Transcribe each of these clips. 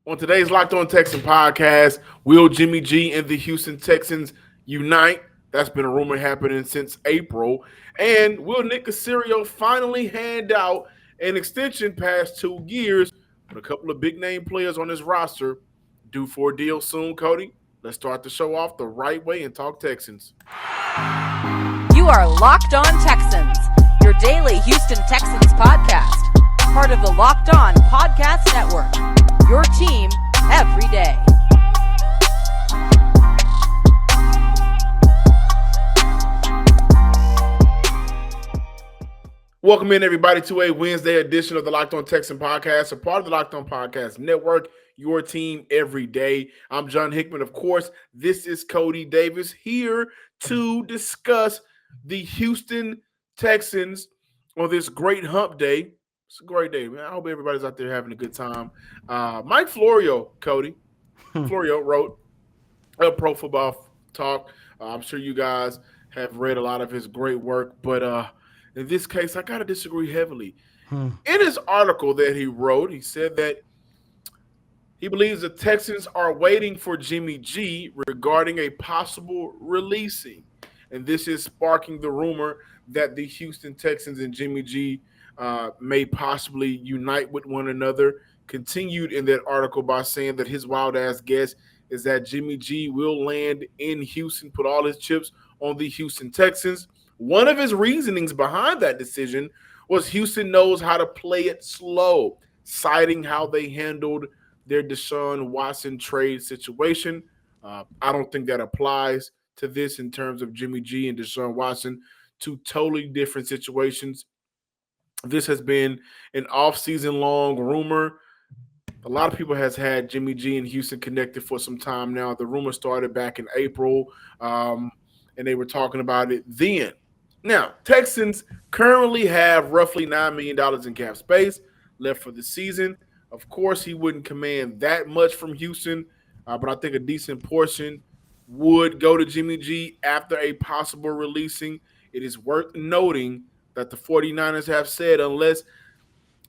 On today's Locked On Texan podcast, will Jimmy G and the Houston Texans unite? That's been a rumor happening since April. And will Nick Caserio finally hand out an extension past 2 years with a couple of big name players on his roster due for a deal soon, Cody? Let's start the show off the right way and talk Texans. You are Locked On Texans, your daily Houston Texans podcast, part of the Locked On Podcast Network, your team every day. Welcome in, everybody, to a Wednesday edition of the Locked On Texan podcast, a part of the Locked On Podcast Network, your team every day. I'm John Hickman. Of course, this is Cody Davis here to discuss the Houston Texans on this great hump day. It's a great day, man. I hope everybody's out there having a good time. Mike Florio, Cody, Florio wrote a Pro Football Talk. I'm sure you guys have read a lot of his great work, but in this case, I got to disagree heavily. In his article that he wrote, he said that he believes the Texans are waiting for Jimmy G regarding a possible releasing. And this is sparking the rumor that the Houston Texans and Jimmy G may possibly unite with one another. Continued in that article by saying that his wild-ass guess is that Jimmy G will land in Houston, put all his chips on the Houston Texans. One of his reasonings behind that decision was Houston knows how to play it slow, citing how they handled their Deshaun Watson trade situation. I don't think that applies to this in terms of Jimmy G and Deshaun Watson, two totally different situations. This has been an off-season long rumor. A lot of people has had Jimmy G and Houston connected for some time now. The rumor started back in April, and they were talking about it then. Now, Texans currently have roughly $9 million in cap space left for the season. Of course, he wouldn't command that much from Houston, but I think a decent portion would go to Jimmy G after a possible releasing. It is worth noting that the 49ers have said unless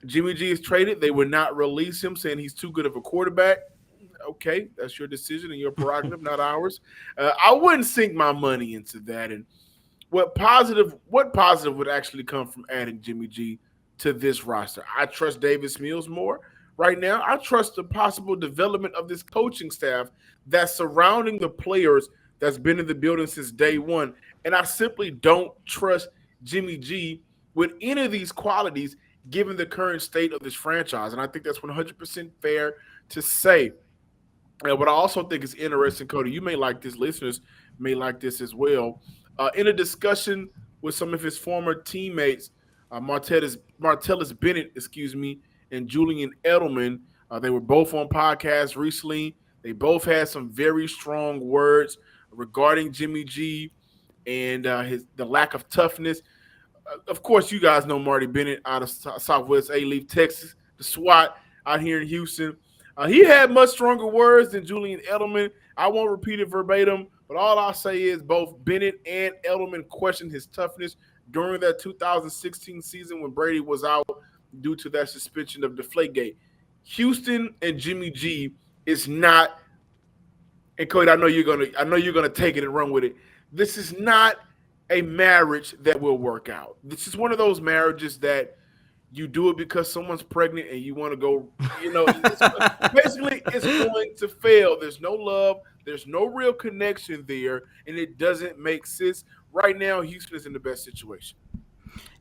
Jimmy G is traded, they would not release him, saying he's too good of a quarterback. Okay, that's your decision and your prerogative, not ours. I wouldn't sink my money into that. And what positive would actually come from adding Jimmy G to this roster? I trust Davis Mills more right now. I trust the possible development of this coaching staff that's surrounding the players that's been in the building since day one. And I simply don't trust Jimmy G with any of these qualities given the current state of this franchise. And I think that's 100% fair to say. And what I also think is interesting, Cody, you may like this, listeners may like this as well. In a discussion with some of his former teammates, Martellus Bennett, and Julian Edelman, they were both on podcasts recently. They both had some very strong words regarding Jimmy G and the lack of toughness. Of course, you guys know Marty Bennett out of Southwest A-Leaf, Texas, the SWAT out here in Houston. He had much stronger words than Julian Edelman. I won't repeat it verbatim, but all I'll say is both Bennett and Edelman questioned his toughness during that 2016 season when Brady was out due to that suspension of Deflategate. Houston and Jimmy G is not, and Cody, I know you're gonna take it and run with it. This is not a marriage that will work out. This is one of those marriages that you do it because someone's pregnant and you want to go, basically it's going to fail. There's no love. There's no real connection there, and it doesn't make sense. Right now, Houston is in the best situation.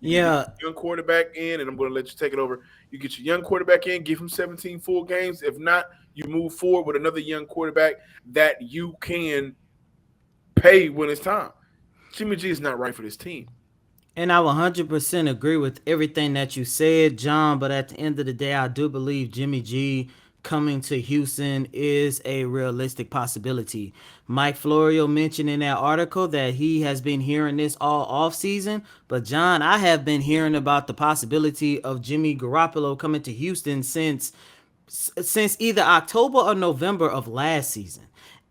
Yeah. Young quarterback in, and I'm going to let you take it over. You get your young quarterback in, give him 17 full games. If not, you move forward with another young quarterback that you can pay when it's time. Jimmy G is not right for this team. And I 100% agree with everything that you said, John. But at the end of the day, I do believe Jimmy G coming to Houston is a realistic possibility. Mike Florio mentioned in that article that he has been hearing this all off season. But John, I have been hearing about the possibility of Jimmy Garoppolo coming to Houston since either October or November of last season.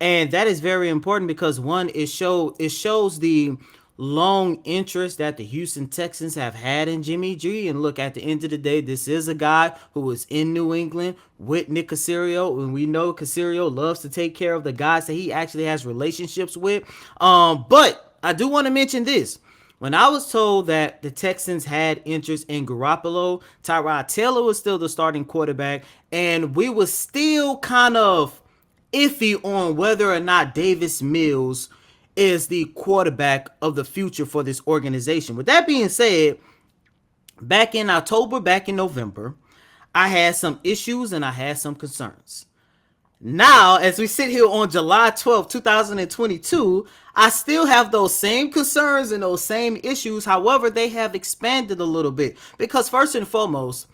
And that is very important because one, it shows the long interest that the Houston Texans have had in Jimmy G. And look, at the end of the day, this is a guy who was in New England with Nick Caserio, and we know Caserio loves to take care of the guys that he actually has relationships with. But I do want to mention this. When I was told that the Texans had interest in Garoppolo, Tyrod Taylor was still the starting quarterback, and we were still kind of iffy on whether or not Davis Mills is the quarterback of the future for this organization. With that being said, back in October, back in November, I had some issues and I had some concerns. Now, as we sit here on July 12th, 2022, I still have those same concerns and those same issues. However, they have expanded a little bit. Because first and foremost,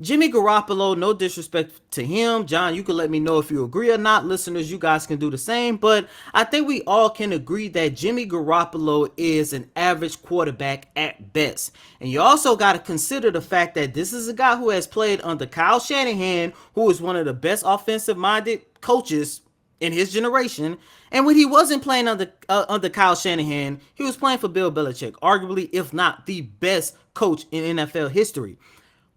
Jimmy Garoppolo, no disrespect to him. John, you can let me know if you agree or not. Listeners, you guys can do the same. But I think we all can agree that Jimmy Garoppolo is an average quarterback at best. And you also got to consider the fact that this is a guy who has played under Kyle Shanahan, who is one of the best offensive-minded coaches in his generation. And when he wasn't playing under Kyle Shanahan, he was playing for Bill Belichick, arguably, if not the best coach in NFL history.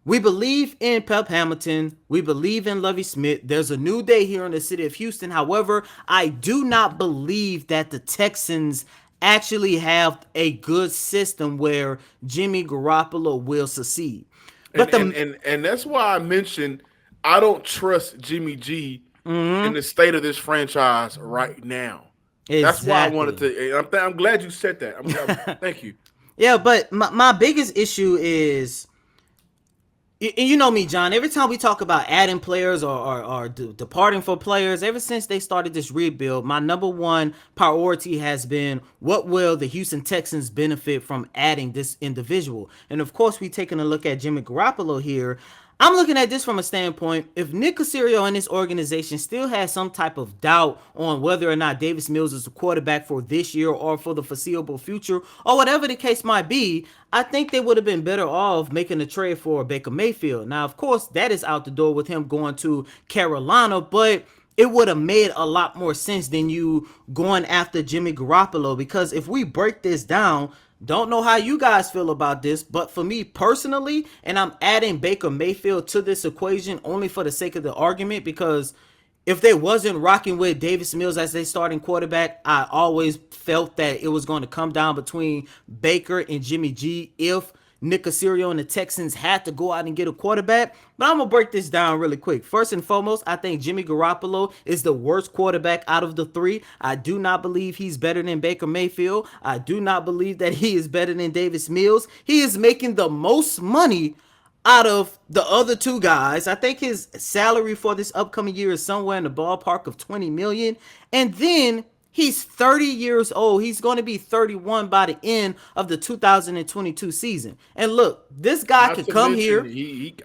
We believe in Pep Hamilton. We believe in Lovie Smith. There's a new day here in the city of Houston. However, I do not believe that the Texans actually have a good system where Jimmy Garoppolo will succeed. But And that's why I mentioned I don't trust Jimmy G in the state of this franchise right now. That's why I wanted to. I'm glad you said that. Thank you. Yeah, but my biggest issue is, you know me, John, every time we talk about adding players or departing for players, ever since they started this rebuild, my number one priority has been what will the Houston Texans benefit from adding this individual. And of course, we taking a look at Jimmy Garoppolo here. I'm looking at this from a standpoint, if Nick Caserio and his organization still has some type of doubt on whether or not Davis Mills is the quarterback for this year or for the foreseeable future, or whatever the case might be, I think they would have been better off making a trade for Baker Mayfield. Now, of course, that is out the door with him going to Carolina, but it would have made a lot more sense than you going after Jimmy Garoppolo, because if we break this down, don't know how you guys feel about this, but for me personally, and I'm adding Baker Mayfield to this equation only for the sake of the argument, because if they wasn't rocking with Davis Mills as their starting quarterback, I always felt that it was going to come down between Baker and Jimmy G if Nick Caserio and the Texans had to go out and get a quarterback. But I'm going to break this down really quick. First and foremost, I think Jimmy Garoppolo is the worst quarterback out of the three. I do not believe he's better than Baker Mayfield. I do not believe that he is better than Davis Mills. He is making the most money out of the other two guys. I think his salary for this upcoming year is somewhere in the ballpark of $20 million. And then he's 30 years old. He's going to be 31 by the end of the 2022 season. And look, this guy could come here.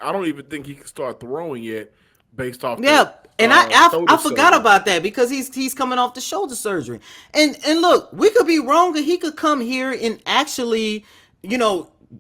I don't even think he can start throwing yet, based off. Yeah, and I forgot about that, because he's coming off the shoulder surgery. And look, we could be wrong, and he could come here and actually,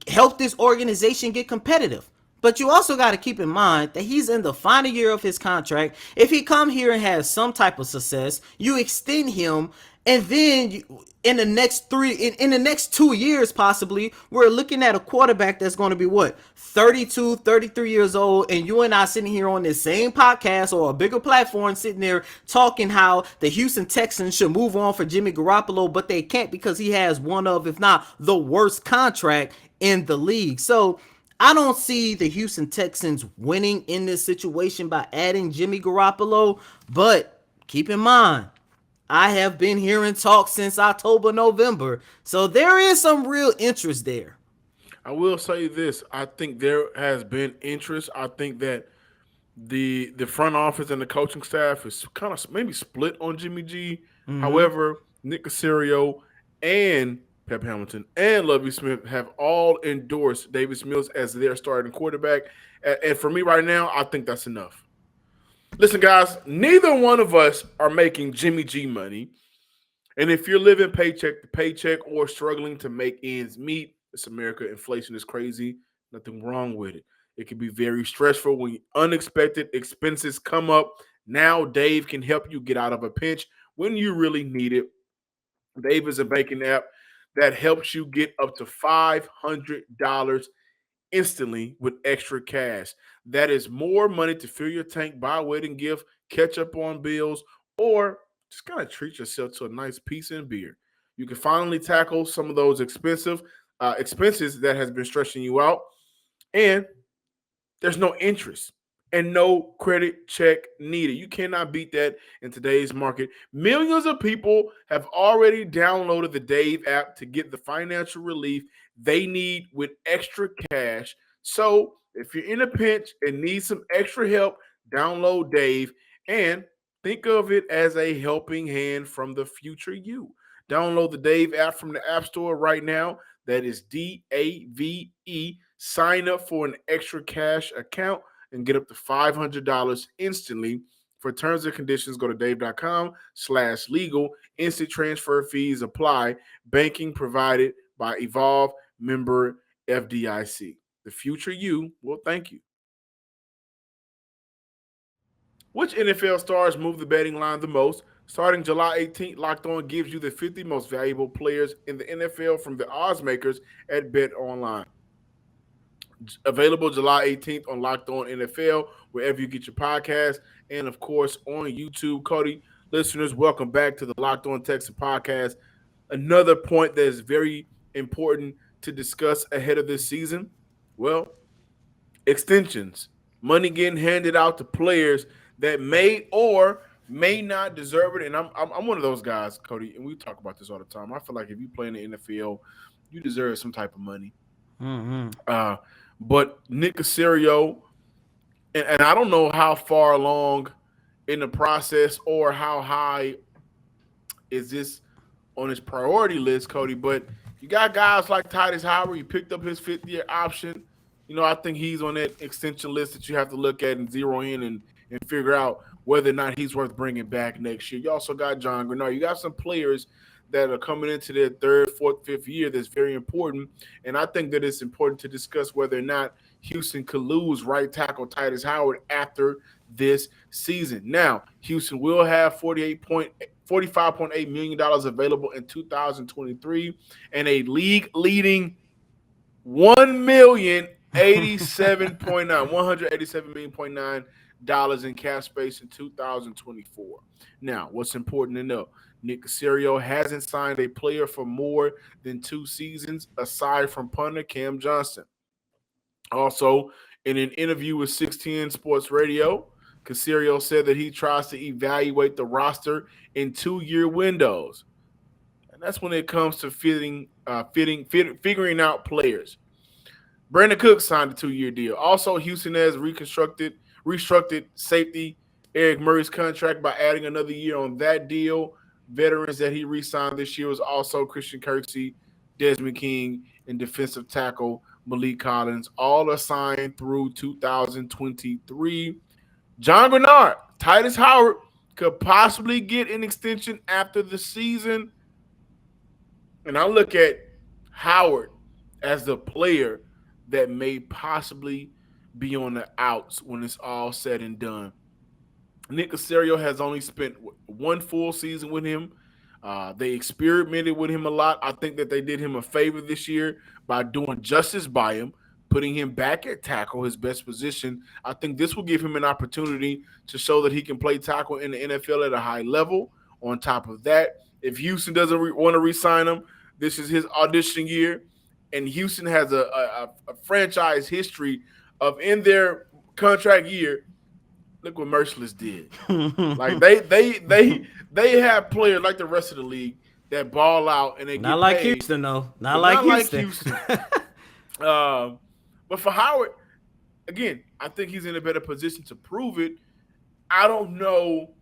help this organization get competitive. But you also got to keep in mind that he's in the final year of his contract. If he come here and has some type of success, you extend him, and then in the next 2 years, possibly, we're looking at a quarterback that's going to be 32, 33 years old, and you and I sitting here on this same podcast or a bigger platform sitting there talking how the Houston Texans should move on for Jimmy Garoppolo, but they can't because he has one of, if not the worst contract in the league. So I don't see the Houston Texans winning in this situation by adding Jimmy Garoppolo, but keep in mind, I have been hearing talk since October, November, so there is some real interest there. I will say this. I think there has been interest. I think that the front office and the coaching staff is kind of maybe split on Jimmy G. Mm-hmm. However, Nick Caserio and Pep Hamilton and Lovie Smith have all endorsed Davis Mills as their starting quarterback. And for me right now, I think that's enough. Listen, guys, neither one of us are making Jimmy G money. And if you're living paycheck to paycheck or struggling to make ends meet, it's America. Inflation is crazy. Nothing wrong with it. It can be very stressful when unexpected expenses come up. Now Dave can help you get out of a pinch when you really need it. Dave is a banking app that helps you get up to $500 instantly with extra cash. That is more money to fill your tank, buy a wedding gift, catch up on bills, or just kind of treat yourself to a nice pizza and beer. You can finally tackle some of those expenses that has been stressing you out, and there's no interest and no credit check needed. You cannot beat that in today's market. Millions of people have already downloaded the Dave app to get the financial relief they need with extra cash. So if you're in a pinch and need some extra help, download Dave and think of it as a helping hand from the future you. Download the Dave app from the App Store right now. That is DAVE. Sign up for an extra cash account and get up to $500 instantly. For terms and conditions, go to dave.com/legal. Instant transfer fees apply. Banking provided by Evolve, member FDIC. The future you will thank you. Which NFL stars move the betting line the most? Starting July 18th, Locked On gives you the 50 most valuable players in the NFL from the odds makers at Bet Online. Available July 18th on Locked On NFL, wherever you get your podcast, and of course on YouTube. Cody, listeners, welcome back to the Locked On Texans podcast. Another point that is very important to discuss ahead of this season. Well, extensions, money getting handed out to players that may or may not deserve it. And I'm one of those guys, Cody, and we talk about this all the time. I feel like if you play in the NFL, you deserve some type of money. But Nick Caserio, and I don't know how far along in the process or how high is this on his priority list, Cody, but you got guys like Titus Howard. You picked up his fifth-year option. I think he's on that extension list that you have to look at and zero in and figure out whether or not he's worth bringing back next year. You also got John Grenard. You got some players that are coming into their third, fourth, fifth year that's very important. And I think that it's important to discuss whether or not Houston could lose right tackle Titus Howard after this season. Now, Houston will have $45.8 million available in 2023 and a league-leading $187.9 in cap space in 2024. Now, what's important to know? Nick Caserio hasn't signed a player for more than 2 seasons aside from punter Cam Johnson. Also, in an interview with 610 Sports Radio, Caserio said that he tries to evaluate the roster in 2-year windows. And that's when it comes to figuring out players. Brandon Cooks signed a 2-year deal. Also, Houston has restructured safety Eric Murray's contract by adding another year on that deal. Veterans that he re-signed this year was also Christian Kirksey, Desmond King, and defensive tackle Malik Collins. All are signed through 2023. John Grenard, Titus Howard could possibly get an extension after the season. And I look at Howard as the player that may possibly be on the outs when it's all said and done. Nick Caserio has only spent 1 full season with him. They experimented with him a lot. I think that they did him a favor this year by doing justice by him, putting him back at tackle, his best position. I think this will give him an opportunity to show that he can play tackle in the NFL at a high level. On top of that, if Houston doesn't want to re-sign him, this is his audition year. And Houston has a franchise history of, in their contract year, look what Merciless did. Like they have players like the rest of the league that ball out and they not get like paid. Houston though. Not like Houston. But for Howard, again, I think he's in a better position to prove it. I don't know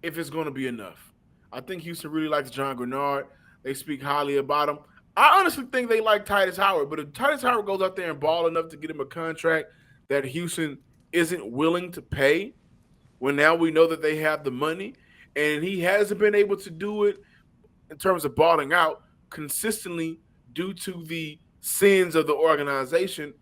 if it's going to be enough. I think Houston really likes John Grenard. They speak highly about him. I honestly think they like Titus Howard, but if Titus Howard goes out there and ball enough to get him a contract that Houston isn't willing to pay, when now we know that they have the money, and he hasn't been able to do it in terms of balling out consistently due to the sins of the organization.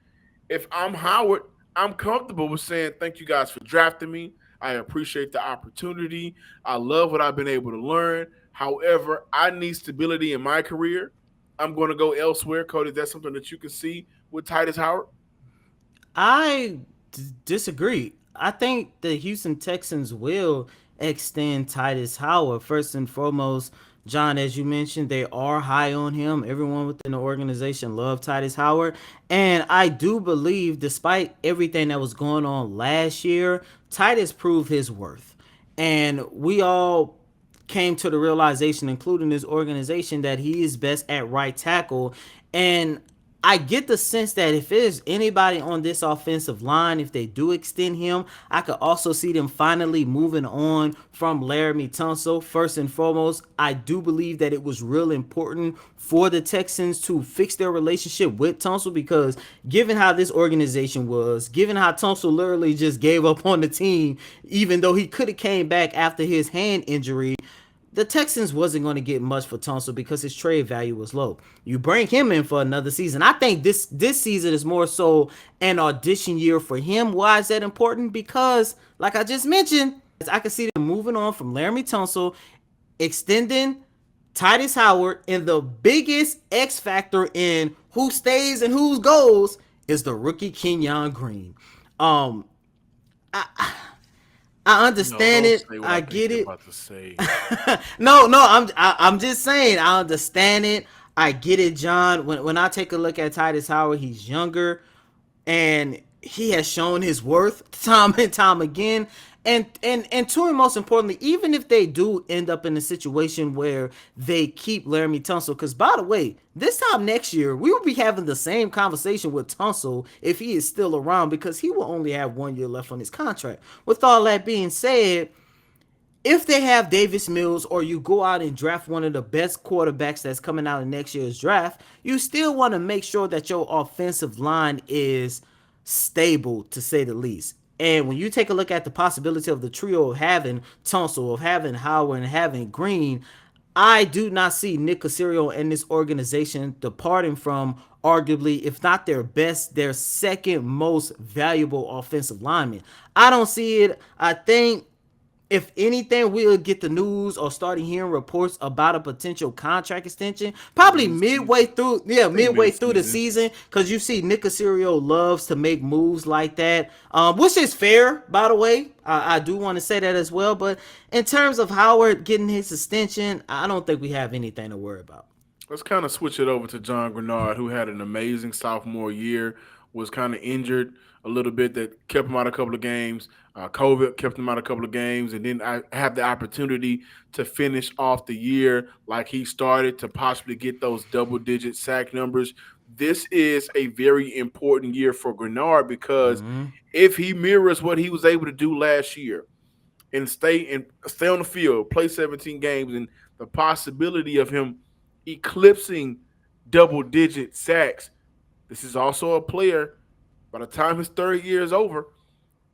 If I'm Howard, I'm comfortable with saying thank you guys for drafting me. I appreciate the opportunity. I love what I've been able to learn. However, I need stability in my career. I'm going to go elsewhere. Cody, is that something that you can see with Titus Howard? Disagree. I think the Houston Texans will extend Titus Howard. First and foremost, John, as you mentioned, they are high on him. Everyone within the organization loved Titus Howard. And I do believe, despite everything that was going on last year, Titus proved his worth. And we all came to the realization, including this organization, that he is best at right tackle. And I get the sense that if there's anybody on this offensive line, if they do extend him, I could also see them finally moving on from Laramie Tunsil. First and foremost, I do believe that it was real important for the Texans to fix their relationship with Tunsil, because given how this organization was, given how Tunsil literally just gave up on the team, even though he could have came back after his hand injury, the Texans wasn't going to get much for Tunsil because his trade value was low. You bring him in for another season. I think this season is more so an audition year for him. Why is that important? Because, like I just mentioned, I can see them moving on from Laramie Tunsil, extending Titus Howard, and the biggest X factor in who stays and who goes is the rookie Kenyon Green. I understand it. I get it. About to say. No, I'm just saying. I understand it. I get it, John. When I take a look at Titus Howard, he's younger, and he has shown his worth time and time again. And to him, most importantly, even if they do end up in a situation where they keep Laramie Tunsil, because by the way, this time next year, we will be having the same conversation with Tunsil if he is still around, because he will only have 1 year left on his contract. With all that being said, if they have Davis Mills, or you go out and draft one of the best quarterbacks that's coming out in next year's draft, you still want to make sure that your offensive line is stable, to say the least. And when you take a look at the possibility of the trio of having Tunsil, of having Howard, and having Green, I do not see Nick Caserio and this organization departing from arguably, if not their best, their second most valuable offensive lineman. I don't see it. I think, if anything, we'll get the news or starting hearing reports about a potential contract extension probably midway through the season, because you see Nick Caserio loves to make moves like that, which is fair, by the way. I do want to say that as well. But in terms of Howard getting his extension, I don't think we have anything to worry about. Let's kind of switch it over to John Grenard, who had an amazing sophomore year, was kind of injured a little bit, that kept him out a couple of games. COVID kept him out a couple of games, and then I have the opportunity to finish off the year like he started, to possibly get those double-digit sack numbers. This is a very important year for Grenard, because if he mirrors what he was able to do last year and stay on the field, play 17 games, and the possibility of him eclipsing double-digit sacks, this is also a player, by the time his third year is over,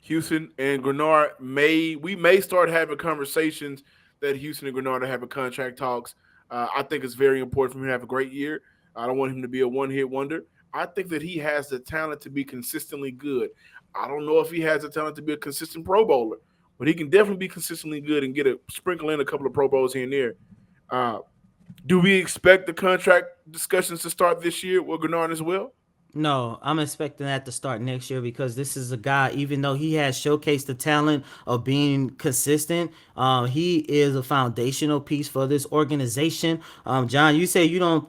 Houston and Grenard may start having conversations that Houston and Grenard are having contract talks. I think it's very important for him to have a great year. I don't want him to be a one-hit wonder. I think that he has the talent to be consistently good. I don't know if he has the talent to be a consistent Pro Bowler, but he can definitely be consistently good and get a sprinkle in a couple of Pro Bowls here and there. Do we expect the contract discussions to start this year with Grenard as well? No, I'm expecting that to start next year, because this is a guy, even though he has showcased the talent of being consistent, he is a foundational piece for this organization. John, you say you don't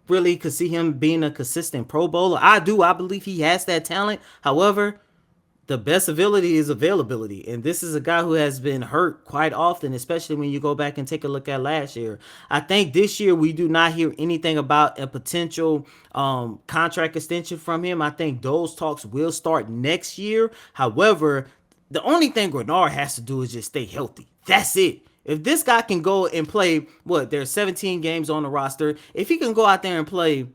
really could see him being a consistent Pro Bowler. I do. I believe he has that talent. However, the best ability is availability. And this is a guy who has been hurt quite often, especially when you go back and take a look at last year. I think this year we do not hear anything about a potential contract extension from him. I think those talks will start next year. However, the only thing Grenard has to do is just stay healthy. That's it. If this guy can go and play, there's 17 games on the roster. If he can go out there and play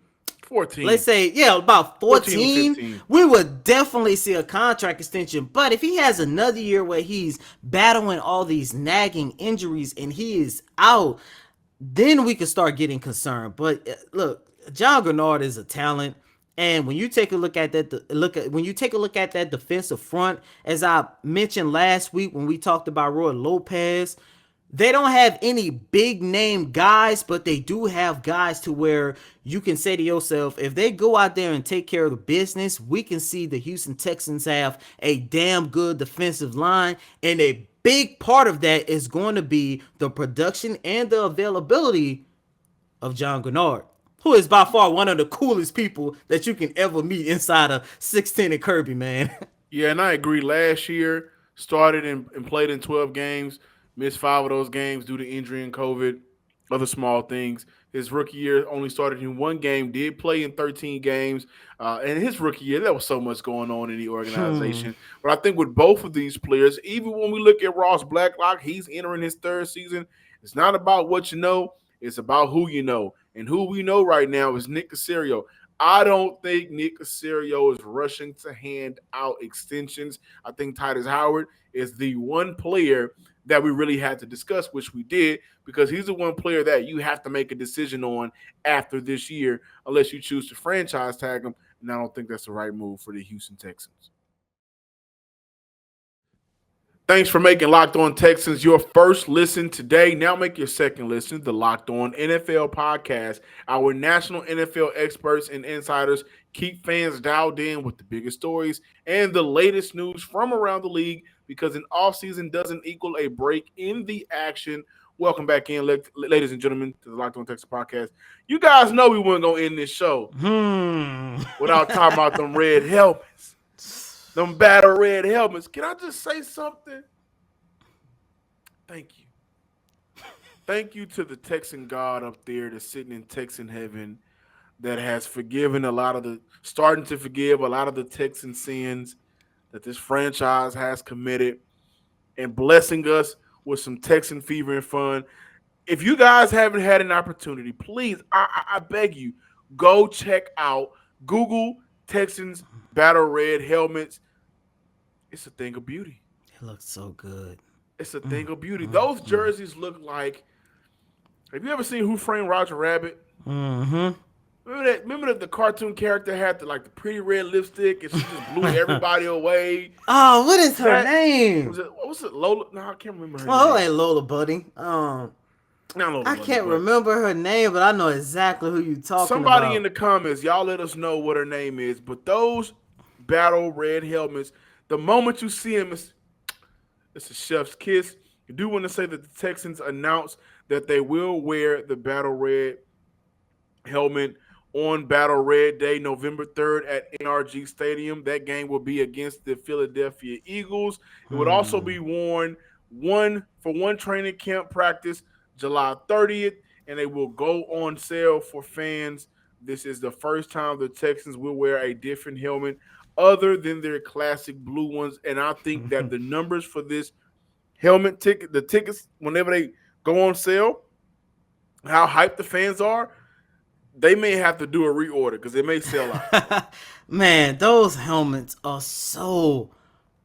14. Let's say, about 14 we would definitely see a contract extension. But if he has another year where he's battling all these nagging injuries and he is out, then we can start getting concerned. But look, John Grenard is a talent. And when you take a look at that defensive front, as I mentioned last week when we talked about Roy Lopez, They don't have any big name guys, but they do have guys to where you can say to yourself, if they go out there and take care of the business, we can see the Houston Texans have a damn good defensive line. And a big part of that is going to be the production and the availability of John Gennard, who is by far one of the coolest people that you can ever meet inside of 6'10" and Kirby, man. Yeah, and I agree. Last year, started and played in 12 games, missed 5 of those games due to injury and COVID, other small things. His rookie year only started in 1 game, did play in 13 games. And his rookie year, there was so much going on in the organization. But I think with both of these players, even when we look at Ross Blacklock, he's entering his 3rd season. It's not about what you know, it's about who you know. And who we know right now is Nick Caserio. I don't think Nick Caserio is rushing to hand out extensions. I think Titus Howard is the one player that we really had to discuss, which we did, because he's the one player that you have to make a decision on after this year, unless you choose to franchise tag him. And I don't think that's the right move for the Houston Texans. Thanks for making Locked On Texans your first listen today. Now make your second listen to the Locked On NFL podcast. Our national NFL experts and insiders keep fans dialed in with the biggest stories and the latest news from around the league, because an offseason doesn't equal a break in the action. Welcome back in, ladies and gentlemen, to the Locked On Texans podcast. You guys know we weren't going to end this show without talking about them red helmets. Them battle red helmets. Can I just say something? Thank you. Thank you to the Texan God up there that's sitting in Texan heaven that has starting to forgive a lot of the Texan sins that this franchise has committed, and blessing us with some Texan fever and fun. If you guys haven't had an opportunity, please, I beg you, go check out Google Texans battle red helmets. It's a thing of beauty. It looks so good. It's a thing of beauty. Those jerseys look like. Have you ever seen Who Framed Roger Rabbit? Mm-hmm. Remember that the cartoon character had the pretty red lipstick and she just blew everybody away. Oh, what is her name? What was it? Lola? No, I can't remember her name. Oh, ain't Lola Buddy. Not Lola I Buddy, can't remember her name, but I know exactly who you talking about. Somebody in the comments, y'all let us know what her name is. But those battle red helmets, the moment you see them, it's a chef's kiss. I do want to say that the Texans announced that they will wear the battle red helmet on Battle Red Day, November 3rd at NRG Stadium. That game will be against the Philadelphia Eagles. It would also be worn for one training camp practice, July 30th, and they will go on sale for fans. This is the first time the Texans will wear a different helmet other than their classic blue ones, and I think that the numbers for this helmet the tickets, whenever they go on sale, how hyped the fans are, they may have to do a reorder because it may sell out. Man, those helmets are so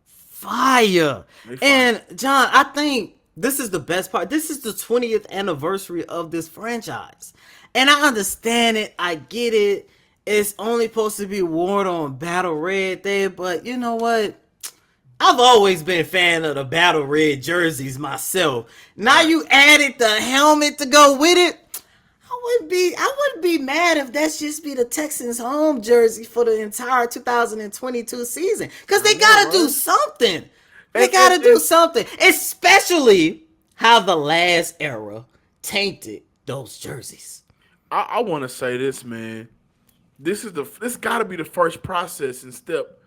fire. And John, I think this is the best part. This is the 20th anniversary of this franchise. And I understand it. I get it. It's only supposed to be worn on Battle Red Day, but you know what? I've always been a fan of the Battle Red jerseys myself. Now you added the helmet to go with it. I wouldn't be mad if that's just be the Texans home jersey for the entire 2022 season. Because they gotta do something. They gotta do something. Especially how the last era tainted those jerseys. I want to say this, man. This got to be the first process and step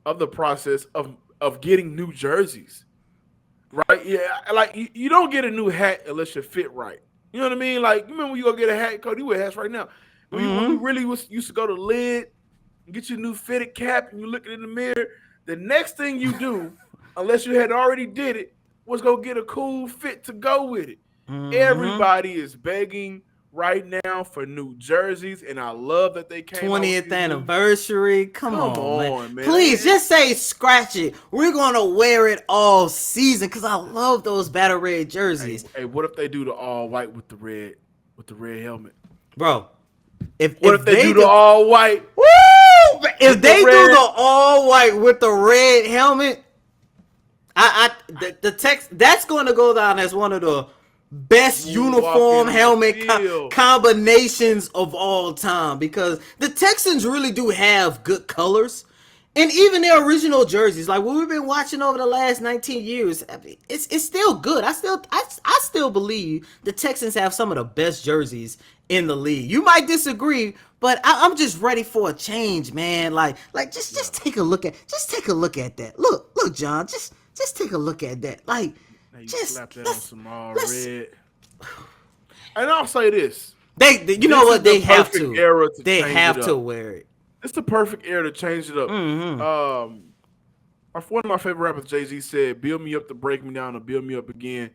of the process of getting new jerseys, right? Yeah, like you don't get a new hat unless you fit right. You know what I mean? Like, you remember when you go get a hat, Cody, you wear hats right now. When we really used to go to Lid and get your new fitted cap and you look in the mirror, the next thing you do, unless you had already did it, was go get a cool fit to go with it. Everybody is begging right now for new jerseys, and I love that they came 20th anniversary. Come on, man. Please, just say scratch it. We're going to wear it all season because I love those Battle Red jerseys. Hey, what if they do the all white with the red helmet? Bro, if they do the all white? Woo! If they do the all white with the red helmet, The text that's going to go down as one of the best uniform Moonwalking on the helmet field. combinations of all time because the Texans really do have good colors. And even their original jerseys, like what we've been watching over the last 19 years, I mean, it's still good. I still believe the Texans have some of the best jerseys in the league. You might disagree, but I'm just ready for a change, man. Just take a look at that. Look, John, just take a look at that. Like, Now you just slap that on let's some all let's red. And I'll say this. you know This what is the they have perfect to. era to They change have it to up. wear it. It's the perfect era to change it up. One of my favorite rappers, Jay-Z, said, "Build me up to break me down, to build me up again."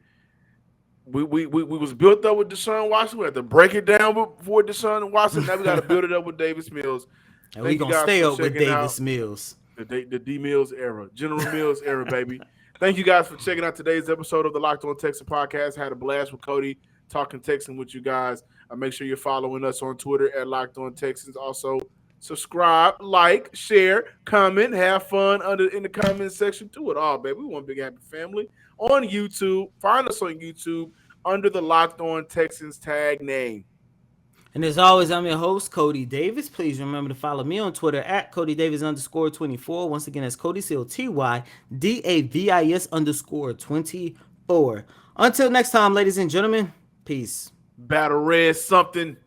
We was built up with Deshaun Watson. We had to break it down before Deshaun Watson. Now we got to build it up with Davis Mills. And we Thank you gonna guys stay for up with checking out Davis Mills. the D Mills era, General Mills era, baby. Thank you guys for checking out today's episode of the Locked On Texan podcast. Had a blast with Cody talking Texan with you guys. Make sure you're following us on Twitter at Locked On Texans. Also, subscribe, like, share, comment, have fun in the comment section. Do it all, baby. We want big happy family on YouTube. Find us on YouTube under the Locked On Texans tag name. And as always, I'm your host, Cody Davis. Please remember to follow me on Twitter at CodyDavis_24. Once again, that's Cody CODYDAVIS_24. Until next time, ladies and gentlemen, peace. Battle Red something.